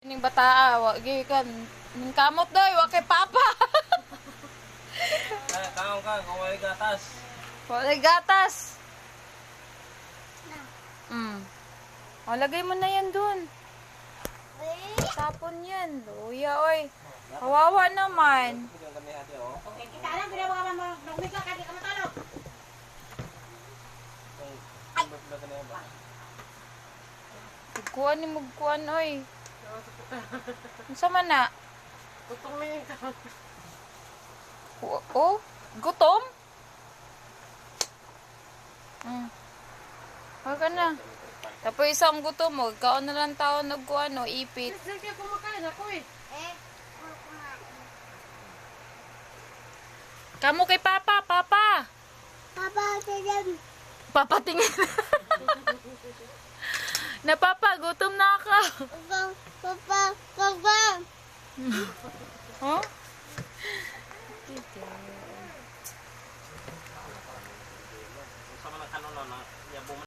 Ning bata, wag kan ning kamot doy, wa kay papa. Kaon ka, kung wala gatas. Wala gatas. O, lagay mo na yan dun. Tapon yan. Luya, oy. Kawawa naman. Bigyan kami hati, oh. Okay, kita alam, pinabaka mag-mix ka, di ka matalo. Bigyan ka na yan ba? Magkuhan ni magkuhan, oy. Unsa man na? Tutong mo yung kaon. Oh, gutom? Wag na. Tapos isang gutom mo, kaon na lang tao nagkuhan, no, ipit. Sige, kumakain ako eh. Kamu kay Papa, Papa. Papa, tingin. Papa tingin. Na Papa, gutom na ako. Papa. Huh? Okay.